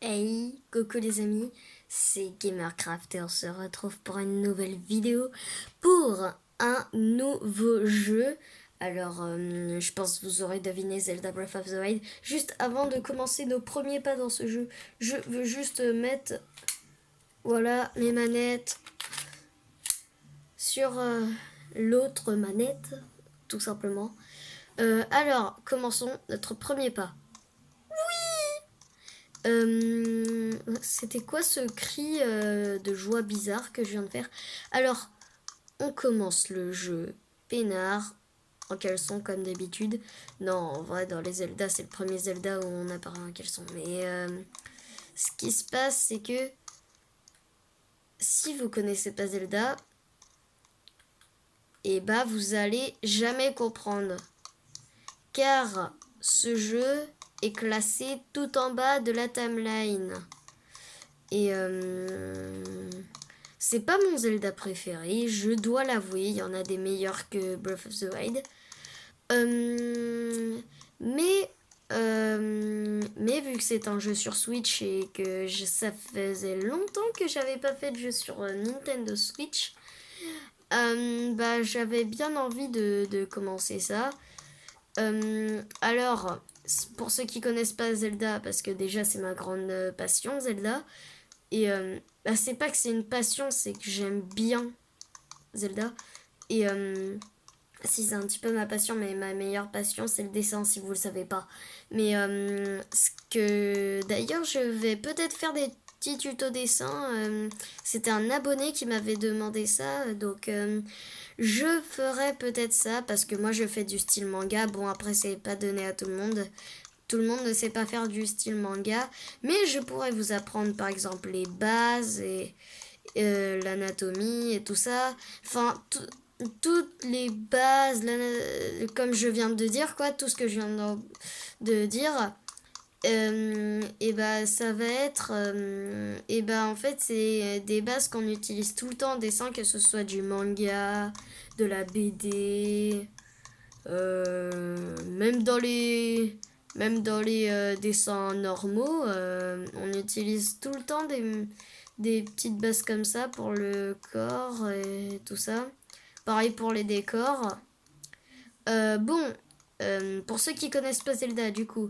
Hey, coucou les amis, c'est Gamercraft et on se retrouve pour une nouvelle vidéo pour un nouveau jeu. Alors, je pense que vous aurez deviné Zelda Breath of the Wild. Juste avant de commencer nos premiers pas dans ce jeu, je veux juste mettre, voilà, mes manettes sur l'autre manette, tout simplement. Alors, commençons notre premier pas. C'était quoi ce cri de joie bizarre que je viens de faire? Alors, on commence le jeu peinard, en caleçon comme d'habitude. Non, en vrai, dans les Zelda, c'est le premier Zelda où on apparaît en caleçon. Mais ce qui se passe, c'est que si vous connaissez pas Zelda, et bah vous allez jamais comprendre. Car ce jeu est classé tout en bas de la timeline. Et c'est pas mon Zelda préféré, je dois l'avouer, il y en a des meilleurs que Breath of the Wild. Mais vu que c'est un jeu sur Switch et que ça faisait longtemps que j'avais pas fait de jeu sur Nintendo Switch, bah, j'avais bien envie de commencer ça. Alors, pour ceux qui connaissent pas Zelda, parce que déjà c'est ma grande passion Zelda, et bah, c'est pas que c'est une passion, c'est que j'aime bien Zelda. Et si c'est un petit peu ma passion, mais ma meilleure passion c'est le dessin, si vous le savez pas. Mais ce que d'ailleurs je vais peut-être faire des petits tutos dessin. C'était un abonné qui m'avait demandé ça, donc je ferai peut-être ça parce que moi je fais du style manga. Bon, après c'est pas donné à tout le monde. Tout le monde ne sait pas faire du style manga, mais je pourrais vous apprendre par exemple les bases et l'anatomie et tout ça. Enfin, toutes les bases, comme je viens de dire, quoi, tout ce que je viens de dire. Et bah ça va être et bah en fait c'est des bases qu'on utilise tout le temps en dessin, que ce soit du manga, de la BD, même dans les dessins normaux, on utilise tout le temps des petites bases comme ça pour le corps et tout ça. Pareil pour les décors. Bon, pour ceux qui connaissent pas Zelda, du coup,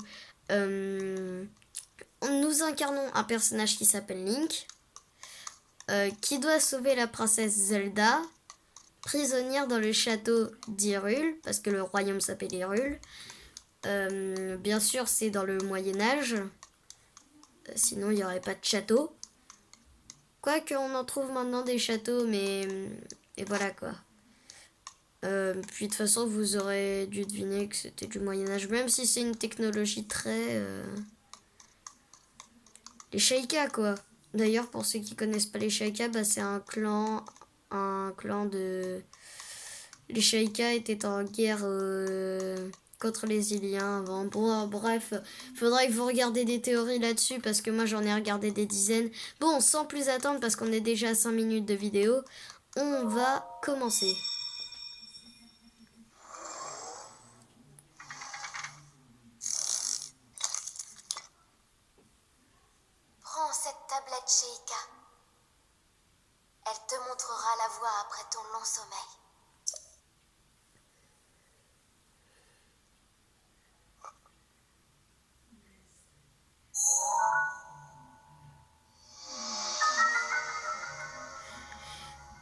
nous incarnons un personnage qui s'appelle Link, qui doit sauver la princesse Zelda, prisonnière dans le château d'Hyrule, parce que le royaume s'appelle Hyrule. Bien sûr, c'est dans le Moyen-Âge, sinon il n'y aurait pas de château. Quoique on en trouve maintenant des châteaux, mais. Et voilà quoi. Puis de toute façon, vous aurez dû deviner que c'était du Moyen-Âge, même si c'est une technologie très. Les Sheikah quoi. D'ailleurs, pour ceux qui connaissent pas les Sheikah, bah, c'est un clan. Un clan de. Les Sheikah étaient en guerre contre les Iliens avant. Bon, bref, faudrait que vous regardiez des théories là-dessus parce que moi j'en ai regardé des dizaines. Bon, sans plus attendre parce qu'on est déjà à 5 minutes de vidéo, on va commencer. Prends cette tablette, Sheikah. Elle te montrera la voie après ton long sommeil.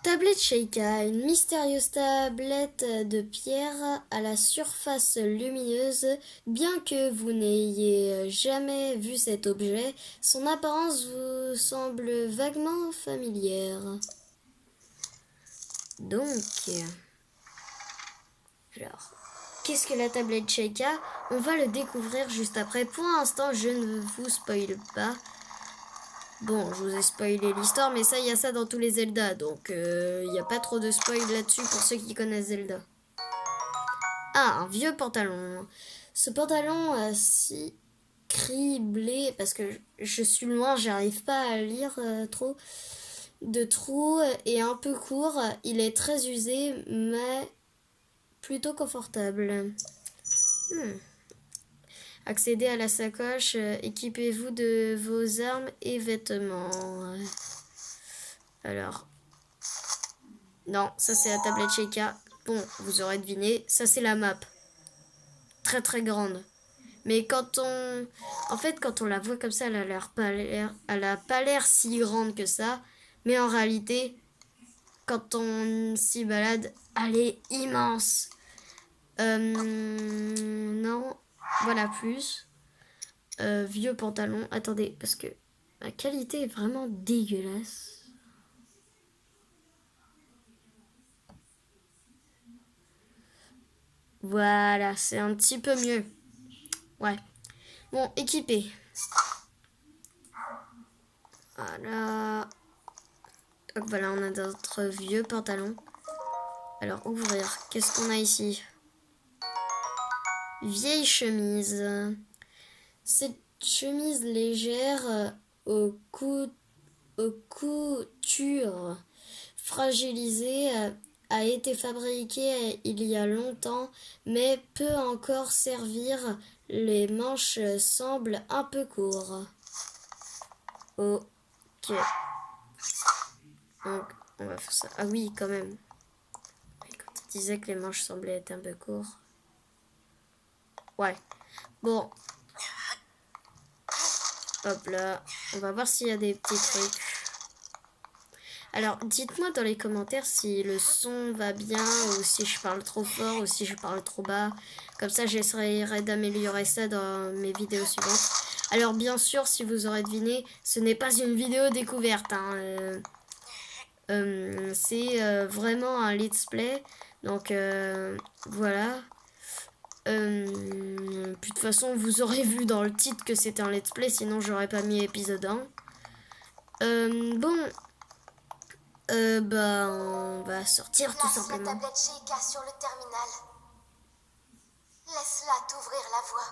Tablette Sheikah, une mystérieuse tablette de pierre à la surface lumineuse. Bien que vous n'ayez jamais vu cet objet, son apparence vous semble vaguement familière. Donc, alors, qu'est-ce que la tablette Sheikah? On va le découvrir juste après. Pour l'instant, je ne vous spoil pas. Bon, je vous ai spoilé l'histoire, mais ça, il y a ça dans tous les Zelda, donc il n'y a pas trop de spoil là-dessus pour ceux qui connaissent Zelda. Ah, un vieux pantalon. Ce pantalon si criblé, parce que je suis loin, j'arrive pas à lire trop, de trous et un peu court. Il est très usé, mais plutôt confortable. Accédez à la sacoche. Équipez-vous de vos armes et vêtements. Alors. Non, ça c'est la tablette Sheikah. Bon, vous aurez deviné. Ça c'est la map. Très très grande. Mais quand on... En fait, quand on la voit comme ça, elle a pas l'air si grande que ça. Mais en réalité, quand on s'y balade, elle est immense. Non. Voilà, plus. Vieux pantalon. Attendez, parce que la qualité est vraiment dégueulasse. Voilà, c'est un petit peu mieux. Ouais. Bon, équipé. Voilà. Donc voilà, on a notre vieux pantalon. Alors, ouvrir. Qu'est-ce qu'on a ici? Vieille chemise. Cette chemise légère aux coutures fragilisées a été fabriquée il y a longtemps, mais peut encore servir. Les manches semblent un peu courtes. Ok. Donc, on va faire ça. Ah oui, quand même. Quand il disait que les manches semblaient être un peu courtes. Ouais. Bon. Hop là. On va voir s'il y a des petits trucs. Alors, dites-moi dans les commentaires si le son va bien ou si je parle trop fort ou si je parle trop bas. Comme ça, j'essaierai d'améliorer ça dans mes vidéos suivantes. Alors, bien sûr, si vous aurez deviné, ce n'est pas une vidéo découverte. Hein. C'est vraiment un let's play. Donc, voilà. Puis de toute façon, vous aurez vu dans le titre que c'était un let's play, sinon j'aurais pas mis épisode 1. Bon, bah, on va sortir tout simplement. Place la tablette Sheikah sur le terminal. Laisse-la t'ouvrir la voie.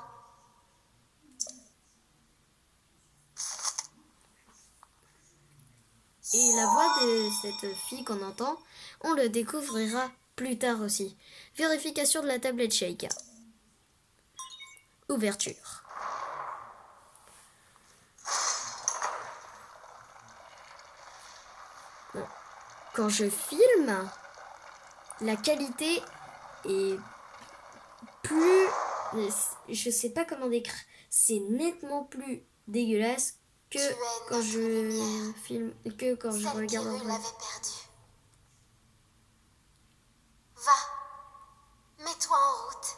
Et la voix de cette fille qu'on entend, on le découvrira plus tard aussi. Vérification de la tablette Sheikah. Ouverture. Bon. Quand je filme, la qualité est plus... Je sais pas comment décrire. C'est nettement plus dégueulasse que quand je filme, que quand je regarde en vrai. Perdu. Va, mets-toi en route.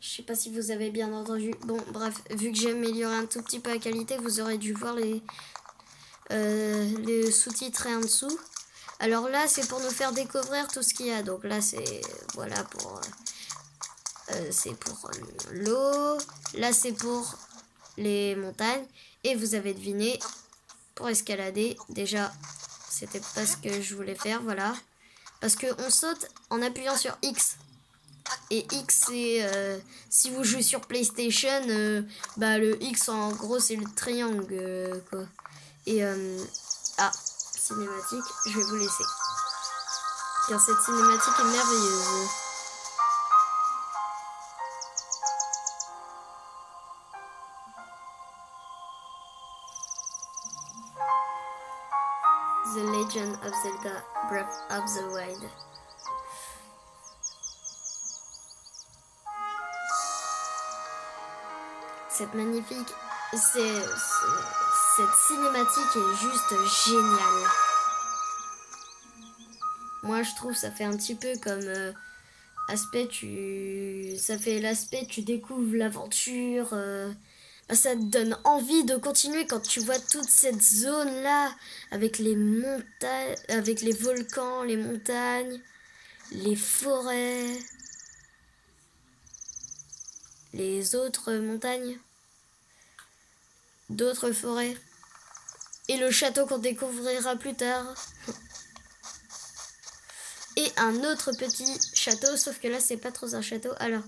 Je sais pas si vous avez bien entendu. Bon, bref, vu que j'ai amélioré un tout petit peu la qualité, vous aurez dû voir les sous-titres en dessous. Alors là, c'est pour nous faire découvrir tout ce qu'il y a. Donc là, c'est voilà pour c'est pour l'eau. Là, c'est pour les montagnes. Et vous avez deviné, pour escalader, déjà, c'était pas ce que je voulais faire, voilà. Parce qu'on saute en appuyant sur X. Et X, c'est... si vous jouez sur PlayStation, bah le X, en gros, c'est le triangle, quoi. Et, ah, cinématique, je vais vous laisser. Car cette cinématique est merveilleuse. The Legend of Zelda Breath of the Wild. Cette magnifique... cette cinématique est juste géniale. Moi, je trouve ça fait un petit peu comme... ça fait l'aspect, tu découvres l'aventure... ça te donne envie de continuer quand tu vois toute cette zone-là, avec les montagnes, avec les volcans, les montagnes, les forêts, les autres montagnes, d'autres forêts, et le château qu'on découvrira plus tard. Et un autre petit château, sauf que là, c'est pas trop un château. Alors...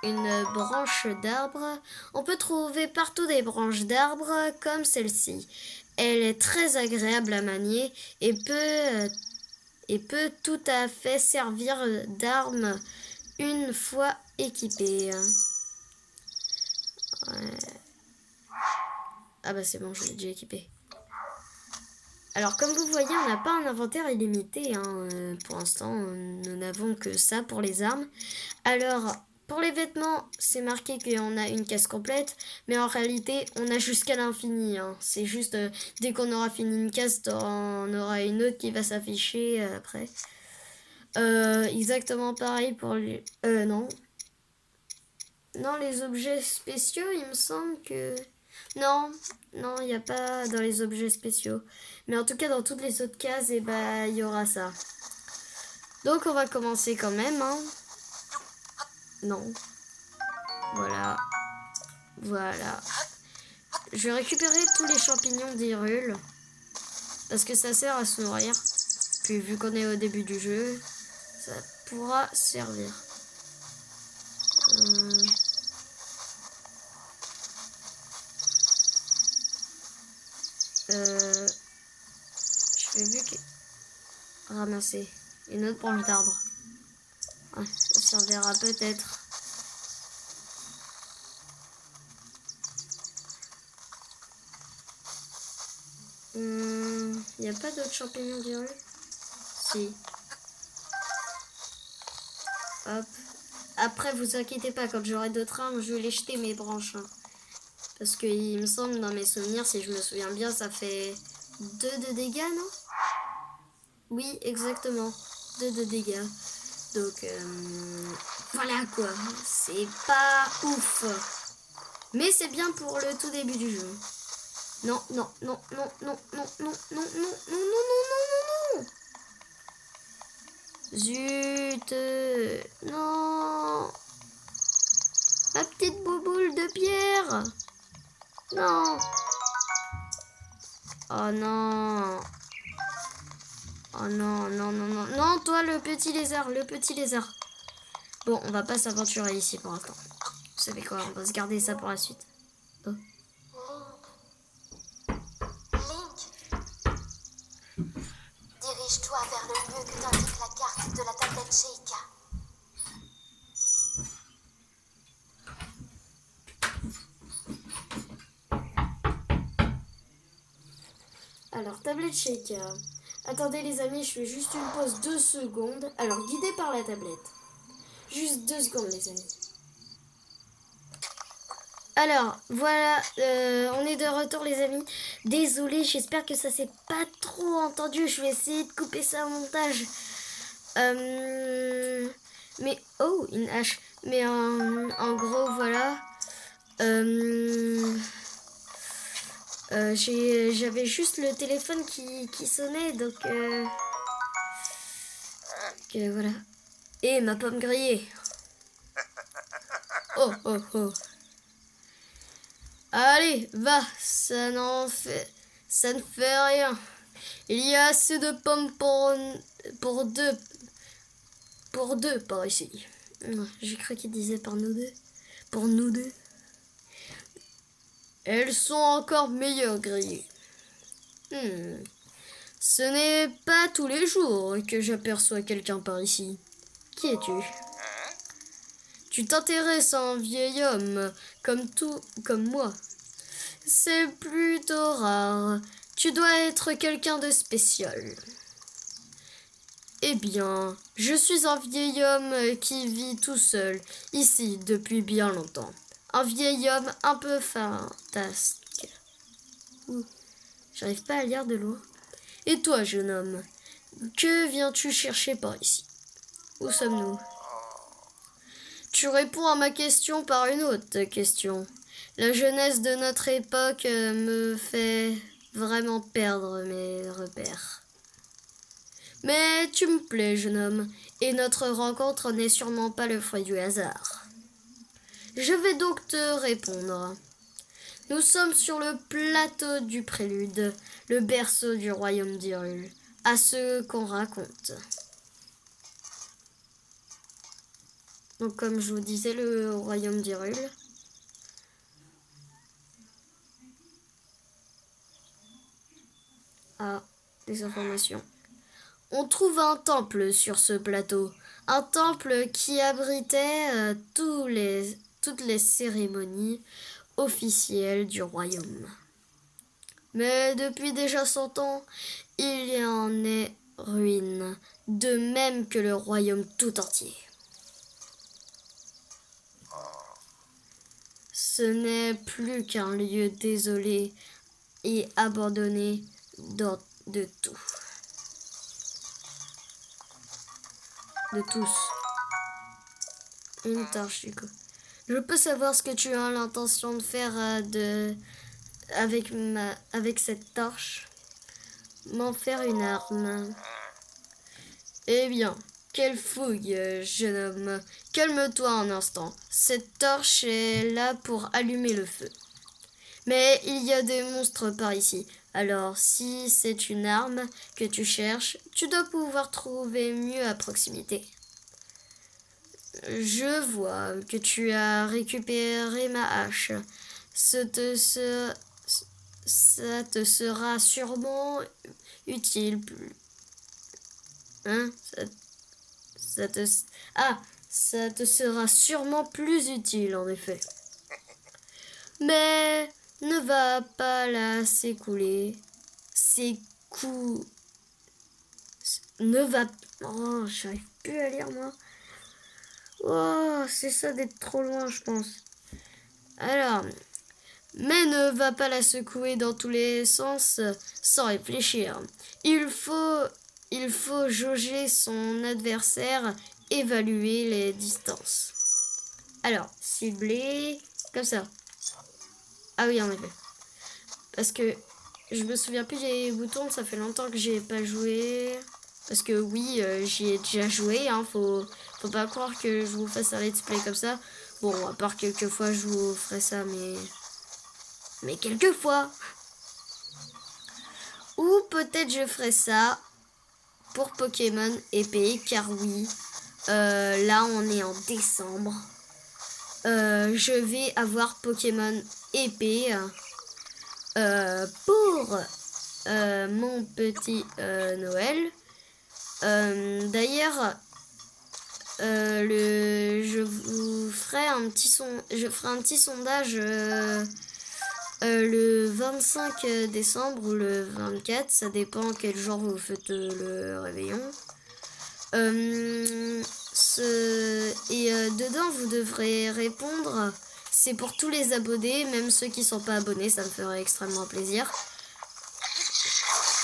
une branche d'arbre. On peut trouver partout des branches d'arbre comme celle-ci. Elle est très agréable à manier et peut tout à fait servir d'arme. une fois équipé. Ouais. Ah bah c'est bon, je l'ai déjà équipé. Alors comme vous voyez, on n'a pas un inventaire illimité. Pour l'instant, nous n'avons que ça pour les armes. Alors, pour les vêtements, c'est marqué qu'on a une caisse complète. Mais en réalité, on a jusqu'à l'infini. C'est juste, dès qu'on aura fini une caisse, on aura une autre qui va s'afficher après. Exactement pareil pour les... non. Non, les objets spéciaux, il me semble que... Non, non, il n'y a pas dans les objets spéciaux. Mais en tout cas, dans toutes les autres cases, il y aura ça. Donc, on va commencer quand même. Non. Voilà. Voilà. Je vais récupérer tous les champignons d'Hyrule. Parce que ça sert à se nourrir. Puis, vu qu'on est au début du jeu, ça pourra servir. Je vais vu que... ramasser une autre branche d'arbre. Ouais, ça servira peut-être. Il n'y a pas d'autres champignons d'Hyrule? Si. Hop. Après, vous inquiétez pas, quand j'aurai d'autres armes, je vais les jeter mes branches. Parce qu'il me semble, dans mes souvenirs, si je me souviens bien, ça fait 2 de dégâts, non? Oui, exactement. 2 de dégâts. Donc, voilà quoi. C'est pas ouf. Mais c'est bien pour le tout début du jeu. Non, non, non, non, non, non, non, non, non, non, non, non, non, non, non. Zut. Non. Ma petite bouboule de pierre. Non. Oh non. Oh non, non, non, non. Non, toi, le petit lézard, le petit lézard. Bon, on va pas s'aventurer ici pour l'instant. Vous savez quoi, on va se garder ça pour la suite. Oh. Link, dirige-toi vers le lieu que t'indique la carte de la tablette Sheikah. Alors, tablette Sheikah. Attendez les amis, je fais juste une pause 2 secondes. Alors, guidé par la tablette. Juste 2 secondes les amis. Alors, voilà, on est de retour les amis. Désolée, j'espère que ça s'est pas trop entendu. Je vais essayer de couper ça au montage. Mais, oh, une hache. Mais en gros, voilà. J'avais juste le téléphone qui sonnait, donc voilà. Et ma pomme grillée. Oh, oh, oh. Allez, va, ça ne fait rien. Il y a assez de pommes pour deux par ici. J'ai cru qu'il disait par nous deux. Pour nous deux. Elles sont encore meilleures grillées. Ce n'est pas tous les jours que j'aperçois quelqu'un par ici. Qui es-tu? Tu t'intéresses à un vieil homme comme moi. C'est plutôt rare. Tu dois être quelqu'un de spécial. Eh bien, je suis un vieil homme qui vit tout seul, ici, depuis bien longtemps. Un vieil homme un peu fantasque. J'arrive pas à lire de loin. Et toi, jeune homme, que viens-tu chercher par ici? Où sommes-nous? Tu réponds à ma question par une autre question. La jeunesse de notre époque me fait vraiment perdre mes repères. Mais tu me plais, jeune homme, et notre rencontre n'est sûrement pas le fruit du hasard. Je vais donc te répondre. Nous sommes sur le plateau du Prélude, le berceau du royaume d'Hyrule, à ce qu'on raconte. Donc comme je vous disais, le royaume d'Hyrule. Ah, des informations. On trouve un temple sur ce plateau. Un temple qui abritait toutes les cérémonies officielles du royaume. Mais depuis déjà 100 ans, il y en est ruine, de même que le royaume tout entier. Ce n'est plus qu'un lieu désolé et abandonné de tout. De tous. Une torche du coup. Je peux savoir ce que tu as l'intention de faire avec cette torche? M'en faire une arme. Eh bien, quelle fouille, jeune homme. Calme-toi un instant. Cette torche est là pour allumer le feu. Mais il y a des monstres par ici. Alors, si c'est une arme que tu cherches, tu dois pouvoir trouver mieux à proximité. Je vois que tu as récupéré ma hache. Ça te sera sûrement utile. Hein? Ça te sera sûrement plus utile, en effet. Mais ne va pas la s'écouler. Ne va... Oh, j'arrive plus à lire, moi. Oh, c'est ça d'être trop loin, je pense. Alors... Mais ne va pas la secouer dans tous les sens sans réfléchir. Il faut jauger son adversaire, évaluer les distances. Alors, cibler, comme ça. Ah oui, en effet. Parce que je me souviens plus des boutons, ça fait longtemps que j'ai pas joué. Parce que oui, j'y ai déjà joué, hein, faut pas croire que je vous fasse un let's play comme ça. Bon, à part quelques fois, je vous ferai ça, mais quelquefois. Ou peut-être je ferai ça pour Pokémon épée, car oui, là on est en décembre. Je vais avoir Pokémon épée pour mon petit Noël. D'ailleurs, je ferai un petit sondage le 25 décembre ou le 24, ça dépend quel jour vous faites le réveillon. Dedans, vous devrez répondre. C'est pour tous les abonnés, même ceux qui ne sont pas abonnés, ça me ferait extrêmement plaisir.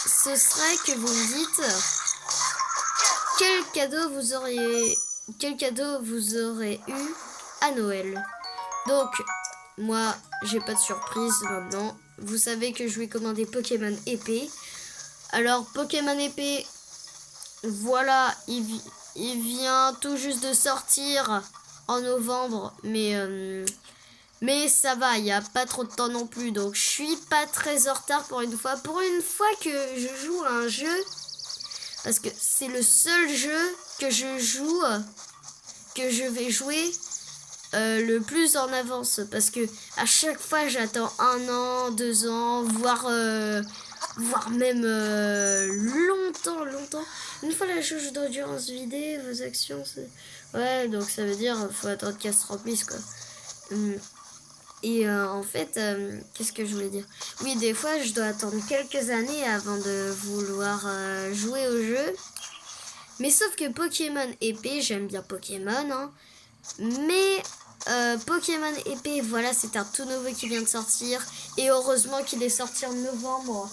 Ce serait que vous me dites quel cadeau vous aurez eu à Noël. Donc, moi, j'ai pas de surprise maintenant. Vous savez que je vais commander Pokémon épée. Alors, Pokémon épée, voilà, il vient tout juste de sortir en novembre. Mais ça va, il n'y a pas trop de temps non plus. Donc, je suis pas très en retard pour une fois. Pour une fois que je joue à un jeu, parce que c'est le seul jeu que je vais jouer le plus en avance, parce que à chaque fois j'attends 1 an, 2 ans, voire même longtemps. Une fois la jauge d'endurance vidée, vos actions, ouais, donc ça veut dire faut attendre qu'elle se remplisse, quoi. Et en fait, qu'est-ce que je voulais dire? Oui, des fois je dois attendre quelques années avant de vouloir jouer au jeu. Mais sauf que Pokémon épée, j'aime bien Pokémon, hein. Mais Pokémon épée, voilà, c'est un tout nouveau qui vient de sortir. Et heureusement qu'il est sorti en novembre.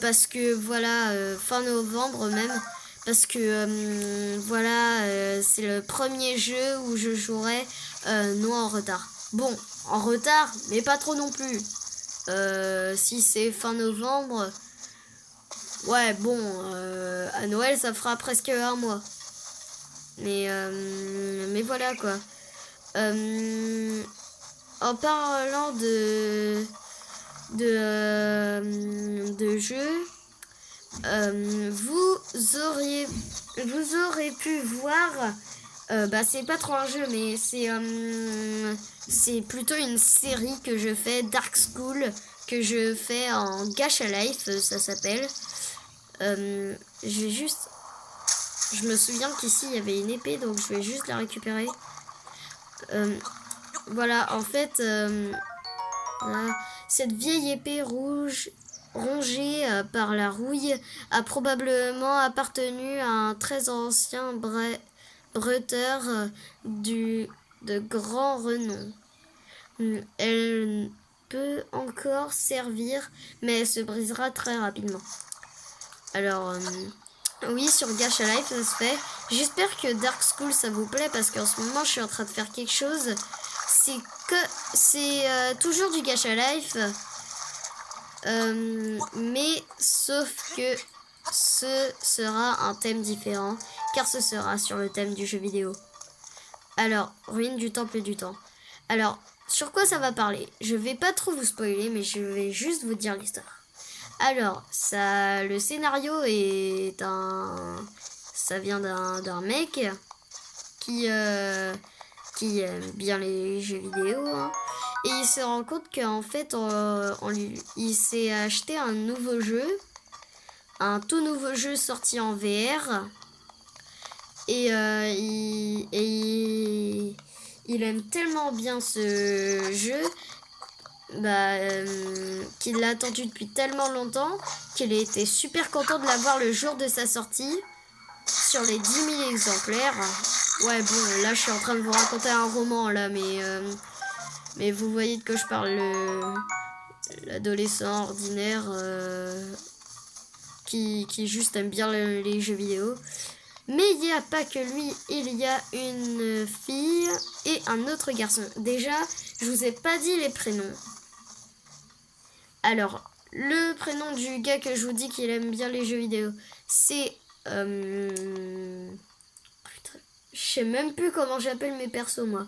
Parce que voilà, fin novembre même. Parce que voilà, c'est le premier jeu où je jouerai non en retard. Bon, en retard, mais pas trop non plus. Si c'est fin novembre, ouais, bon, à Noël, ça fera presque 1 mois. Mais voilà, quoi. En parlant de jeux, vous aurez pu voir, c'est pas trop un jeu, mais c'est plutôt une série que je fais, Dark School, que je fais en Gacha Life, ça s'appelle. Je vais juste... Je me souviens qu'ici, il y avait une épée, donc je vais juste la récupérer. Voilà, en fait, voilà, cette vieille épée rouge rongée par la rouille a probablement appartenu à un très ancien bretteur de grand renom. Elle peut encore servir, mais elle se brisera très rapidement. Alors, oui, sur Gacha Life, ça se fait. J'espère que Dark School, ça vous plaît, parce qu'en ce moment, je suis en train de faire quelque chose. C'est toujours du Gacha Life, mais sauf que ce sera un thème différent, car ce sera sur le thème du jeu vidéo. Alors, ruine du temple du temps. Alors, sur quoi ça va parler? Je vais pas trop vous spoiler, mais je vais juste vous dire l'histoire. Alors, le scénario ça vient d'un mec qui aime bien les jeux vidéo, hein, et il se rend compte qu'en fait, il s'est acheté un nouveau jeu, un tout nouveau jeu sorti en VR, et il aime tellement bien ce jeu qu'il l'a attendu depuis tellement longtemps qu'il a été super content de l'avoir le jour de sa sortie sur les 10 000 exemplaires. Ouais, bon, là je suis en train de vous raconter un roman là, mais vous voyez de quoi je parle, l'adolescent ordinaire qui juste aime bien les jeux vidéo. Mais il n'y a pas que lui, il y a une fille et un autre garçon. Déjà, je vous ai pas dit les prénoms. Alors, le prénom du gars que je vous dis qu'il aime bien les jeux vidéo, c'est... Putain, je sais même plus comment j'appelle mes persos, moi.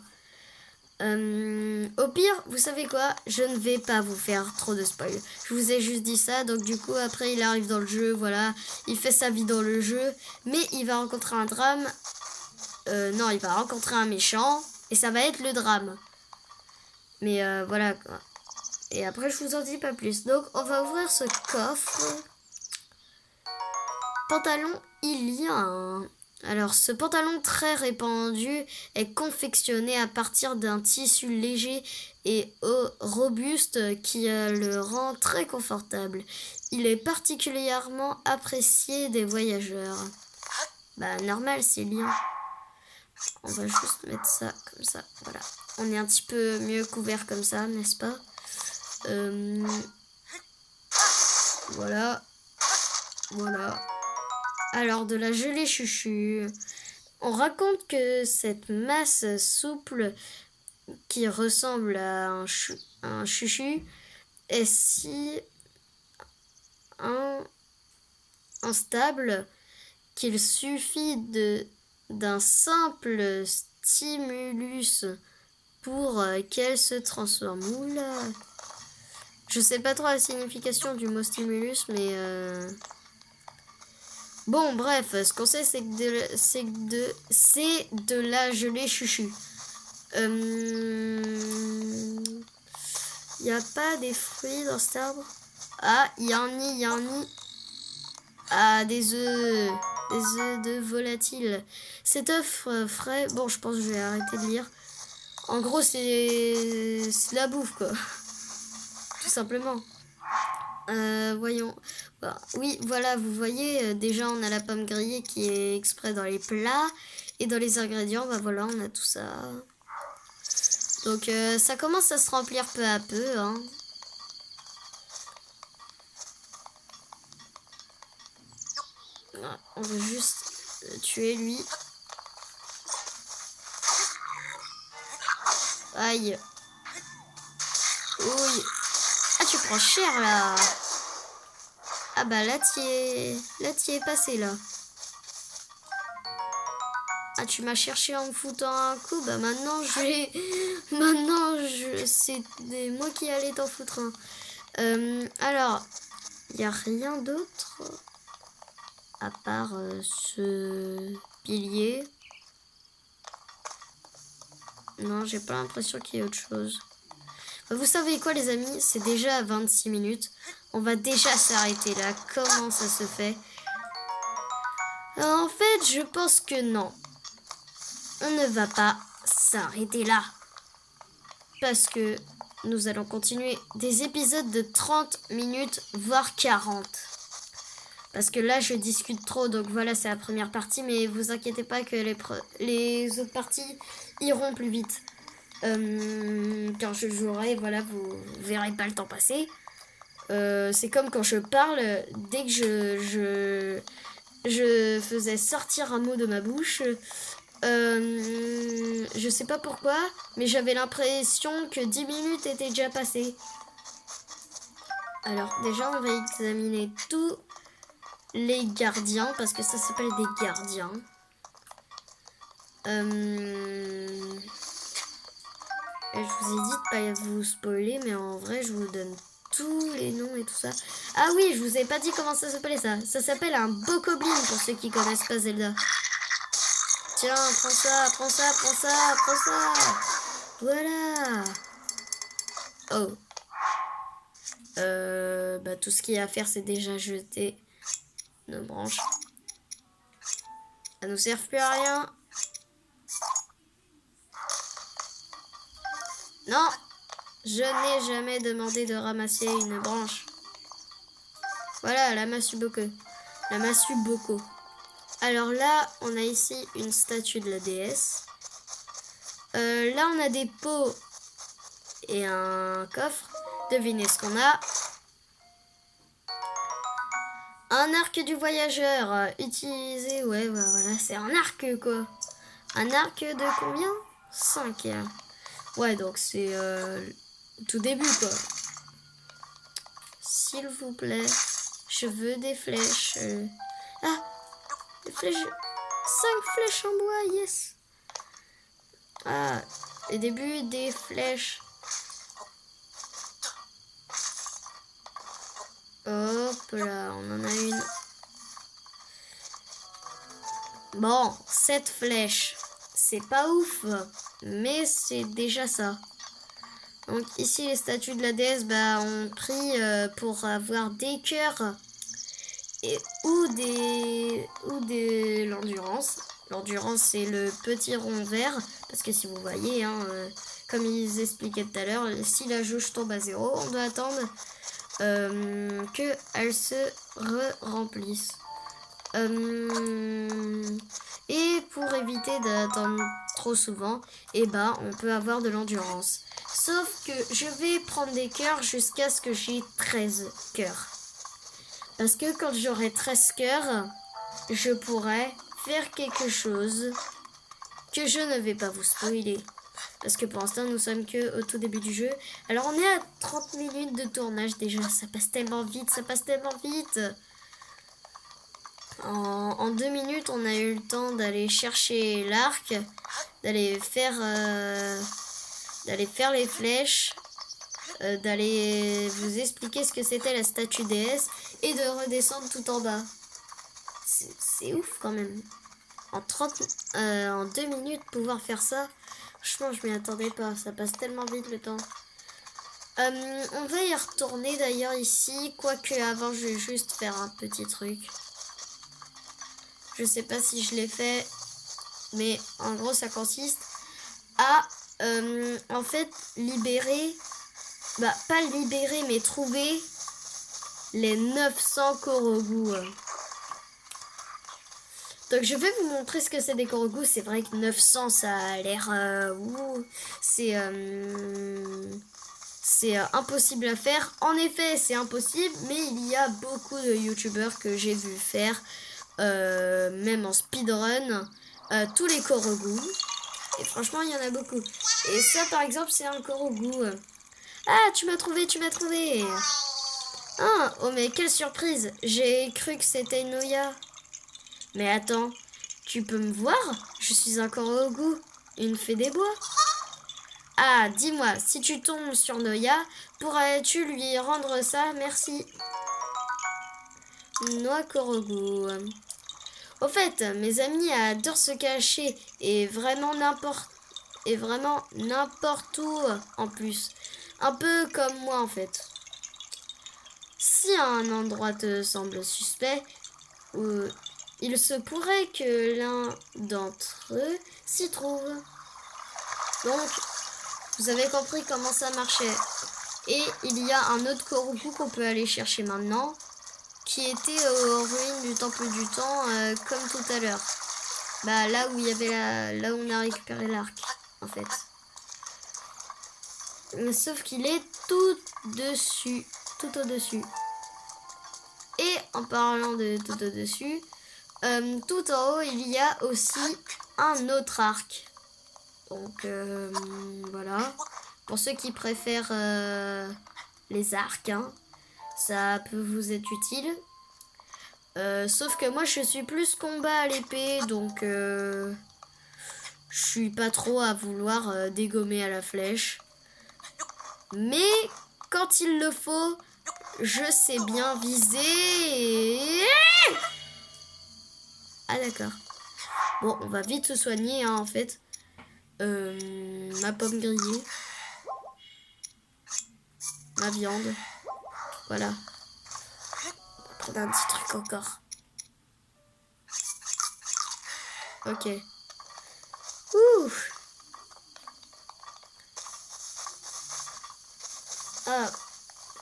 Au pire, vous savez quoi? Je ne vais pas vous faire trop de spoil. Je vous ai juste dit ça, donc du coup, après, il arrive dans le jeu, voilà. Il fait sa vie dans le jeu, mais il va rencontrer un drame. Non, il va rencontrer un méchant, et ça va être le drame. Mais voilà, quoi. Et après, je vous en dis pas plus. Donc, on va ouvrir ce coffre. Pantalon, il y a un... Alors, ce pantalon très répandu est confectionné à partir d'un tissu léger et robuste qui le rend très confortable. Il est particulièrement apprécié des voyageurs. Bah, normal, c'est bien. On va juste mettre ça comme ça. Voilà. On est un petit peu mieux couvert comme ça, n'est-ce pas? Voilà. Voilà. Alors, de la gelée chuchu. On raconte que cette masse souple qui ressemble à un chuchu est si instable qu'il suffit d'un simple stimulus pour qu'elle se transforme. Oula! Je sais pas trop la signification du mot stimulus, mais... Bon, bref, ce qu'on sait, c'est de la gelée chuchu. Il n'y a pas des fruits dans cet arbre? Ah, il y a un nid. Ah, des œufs de volatiles. Cet œuf frais... Bon, je pense que je vais arrêter de lire. En gros, c'est de la bouffe, quoi. Tout simplement. Voyons. Bah, oui, voilà, vous voyez, déjà on a la pomme grillée qui est exprès dans les plats. Et dans les ingrédients, bah voilà, on a tout ça. Donc ça commence à se remplir peu à peu, hein. On veut juste tuer lui. Aïe. Oui. Ah, tu prends cher là. Ah bah là t'y es passé là. Ah, tu m'as cherché en me foutant un coup. Bah maintenant c'est moi qui allais t'en foutre un. Alors, il n'y a rien d'autre à part ce pilier. Non, j'ai pas l'impression qu'il y ait autre chose. Bah, vous savez quoi les amis, c'est déjà 26 minutes. On va déjà s'arrêter là. Comment ça se fait? En fait, je pense que non. On ne va pas s'arrêter là. Parce que nous allons continuer des épisodes de 30 minutes, voire 40. Parce que là, je discute trop, donc voilà, c'est la première partie. Mais vous inquiétez pas que les autres parties iront plus vite. Quand je jouerai, voilà, vous verrez pas le temps passer. C'est comme quand je parle, dès que je faisais sortir un mot de ma bouche, je sais pas pourquoi, mais j'avais l'impression que 10 minutes étaient déjà passées. Alors déjà, on va examiner tous les gardiens, parce que ça s'appelle des gardiens. Et je vous ai dit de pas vous spoiler, mais en vrai, je vous donne tous les noms et tout ça. Ah oui, je vous ai pas dit comment ça s'appelait ça. Ça s'appelle un bokoblin pour ceux qui connaissent pas Zelda. Tiens, prends ça, prends ça, prends ça, prends ça. Voilà. Oh. Bah tout ce qu'il y a à faire, c'est déjà jeter nos branches. Ça nous sert plus à rien. Non, je n'ai jamais demandé de ramasser une branche. Voilà, la massue Boko. La massue Boko. Alors là, on a ici une statue de la déesse. Là, on a des pots et un coffre. Devinez ce qu'on a. Un arc du voyageur. Utilisé, ouais, voilà, c'est un arc, quoi. Un arc de combien? 5. Ouais, donc c'est tout début, quoi. S'il vous plaît, je veux des flèches. Ah, des flèches. 5 flèches en bois, yes. Ah, le début des flèches. Hop là, on en a une. Bon, 7 flèches. C'est pas ouf, mais c'est déjà ça. Donc ici, les statues de la déesse ont pris pour avoir des cœurs ou de l'endurance. L'endurance, c'est le petit rond vert. Parce que si vous voyez, comme ils expliquaient tout à l'heure, si la jauge tombe à 0, on doit attendre qu'elle se remplisse. Et pour éviter d'attendre trop souvent, on peut avoir de l'endurance. Sauf que je vais prendre des cœurs jusqu'à ce que j'ai 13 cœurs. Parce que quand j'aurai 13 cœurs, je pourrai faire quelque chose que je ne vais pas vous spoiler. Parce que pour l'instant, nous sommes que au tout début du jeu. Alors, on est à 30 minutes de tournage déjà. Ça passe tellement vite, ça passe tellement vite. En 2 minutes, on a eu le temps d'aller chercher l'arc, d'aller faire les flèches, d'aller vous expliquer ce que c'était la statue déesse et de redescendre tout en bas. C'est ouf quand même. En 2 minutes, pouvoir faire ça, franchement, je m'y attendais pas. Ça passe tellement vite le temps. On va y retourner d'ailleurs ici, quoique avant, je vais juste faire un petit truc. Je sais pas si je l'ai fait, mais en gros, ça consiste à, en fait, libérer, pas libérer, mais trouver les 900 Korogu. Donc, je vais vous montrer ce que c'est des Korogu. C'est vrai que 900, ça a l'air, c'est impossible à faire. En effet, c'est impossible, mais il y a beaucoup de youtubeurs que j'ai vu faire. Même en speedrun, tous les Korogu. Et franchement, il y en a beaucoup. Et ça, par exemple, c'est un Korogu. Ah, tu m'as trouvé, tu m'as trouvé. Ah, oh, mais quelle surprise. J'ai cru que c'était Noya. Mais attends, tu peux me voir? Je suis un Korogu, une fée des bois. Ah, dis-moi, si tu tombes sur Noya, pourrais-tu lui rendre ça? Merci. Noix Korogu. Au fait, mes amis adorent se cacher et vraiment n'importe où en plus. Un peu comme moi en fait. Si un endroit te semble suspect, il se pourrait que l'un d'entre eux s'y trouve. Donc, vous avez compris comment ça marchait. Et il y a un autre Korogu qu'on peut aller chercher maintenant, qui était aux ruines du temple du temps, comme tout à l'heure. Bah là où il y avait là où on a récupéré l'arc, en fait. Sauf qu'il est tout dessus, tout au-dessus. Et en parlant de tout au-dessus, tout en haut, il y a aussi un autre arc. Donc voilà. Pour ceux qui préfèrent les arcs, hein, ça peut vous être utile. Sauf que moi, je suis plus combat à l'épée, donc je suis pas trop à vouloir dégommer à la flèche. Mais quand il le faut, je sais bien viser. Ah d'accord. Bon, on va vite se soigner, hein, en fait. Ma pomme grillée. Ma viande. Voilà. On va prendre un petit truc encore. Ok. Ouh. Ah,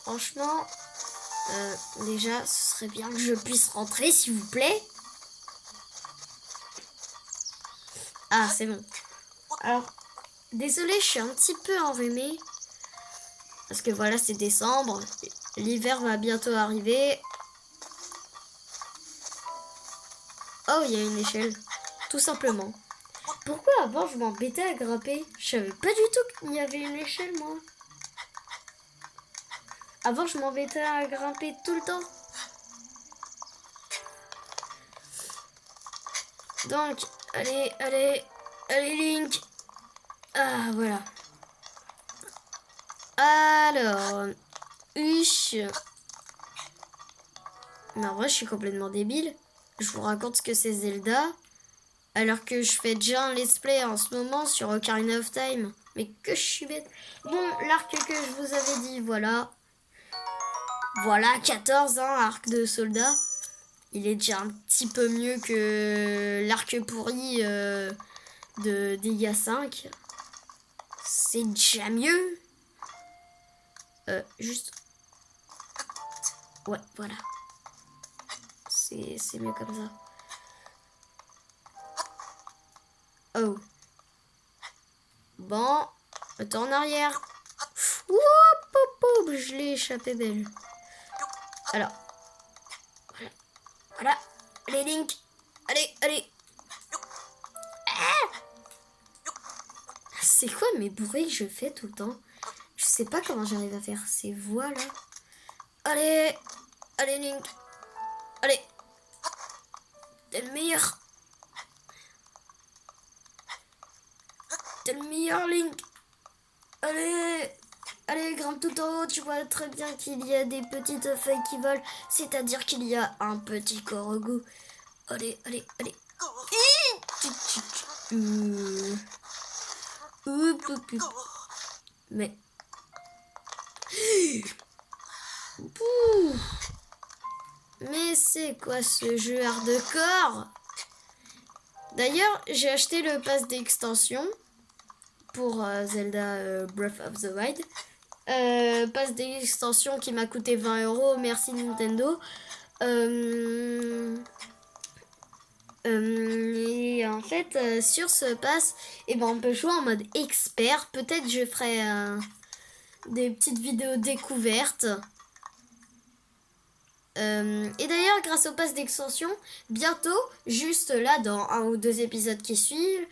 franchement, déjà, ce serait bien que je puisse rentrer, s'il vous plaît. Ah, c'est bon. Alors, désolée, je suis un petit peu enrhumée. Parce que voilà, c'est décembre. L'hiver va bientôt arriver. Oh, il y a une échelle. Tout simplement. Pourquoi avant je m'embêtais à grimper? Je savais pas du tout qu'il y avait une échelle, moi. Avant, je m'embêtais à grimper tout le temps. Donc, allez, Link. Ah, voilà. Alors, huche. Mais en vrai, je suis complètement débile. Je vous raconte ce que c'est Zelda, alors que je fais déjà un let's play en ce moment sur Ocarina of Time. Mais que je suis bête. Bon, l'arc que je vous avais dit, voilà. Voilà, 14, hein, arc de soldat. Il est déjà un petit peu mieux que l'arc pourri de Dégâts 5. C'est déjà mieux. Juste... Ouais, voilà. C'est mieux comme ça. Oh. Bon, retour en arrière. Oup, je l'ai échappé belle. Alors, voilà. Allez, Link. Allez. C'est quoi mes bruits que je fais tout le temps? Je sais pas comment j'arrive à faire ces voix là. Allez, Link. Allez. T'es le meilleur. T'es le meilleur, Link. Allez, grimpe tout en haut. Tu vois très bien qu'il y a des petites feuilles qui volent. C'est-à-dire qu'il y a un petit Korogu. Allez. Mais... Mais c'est quoi ce jeu hardcore? D'ailleurs, j'ai acheté le pass d'extension pour Zelda Breath of the Wild. Pass d'extension qui m'a coûté 20 €. Merci Nintendo. Et en fait, sur ce pass, on peut jouer en mode expert. Peut-être je ferai des petites vidéos découvertes. Et d'ailleurs, grâce au pass d'extension, bientôt, juste là, dans 1 ou 2 épisodes qui suivent,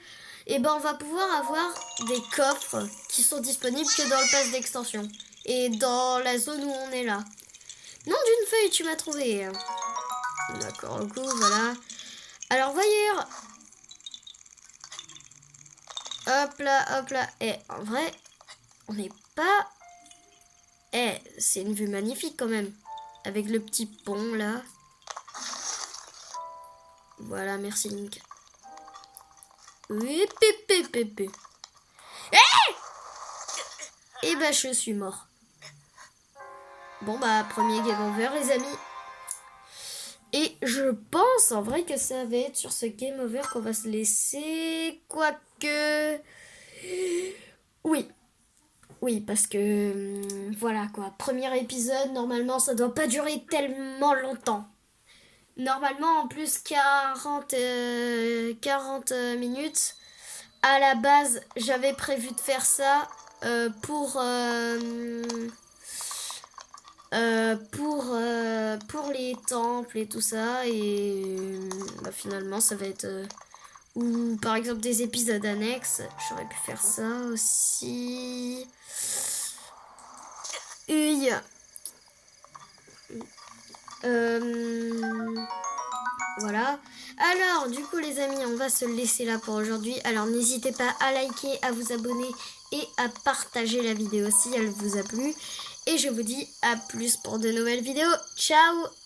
on va pouvoir avoir des coffres qui sont disponibles que dans le pass d'extension. Et dans la zone où on est là. Nom d'une feuille, tu m'as trouvé. D'accord, au coup, voilà. Alors, voyure. Hop là. Et en vrai, on n'est pas... c'est une vue magnifique quand même. Avec le petit pont là. Voilà, merci Link. Oui, pépé. Et je suis mort. Bon premier game over les amis. Et je pense en vrai que ça va être sur ce game over qu'on va se laisser. Quoique. Oui. Oui, parce que. Voilà quoi. Premier épisode, normalement, ça doit pas durer tellement longtemps. Normalement, en plus, 40 minutes. À la base, j'avais prévu de faire ça pour les temples et tout ça. Et bah, finalement, ça va être. Ou par exemple des épisodes annexes. J'aurais pu faire ça aussi. Oui. Voilà. Alors, du coup, les amis, on va se laisser là pour aujourd'hui. Alors, n'hésitez pas à liker, à vous abonner et à partager la vidéo si elle vous a plu. Et je vous dis à plus pour de nouvelles vidéos. Ciao!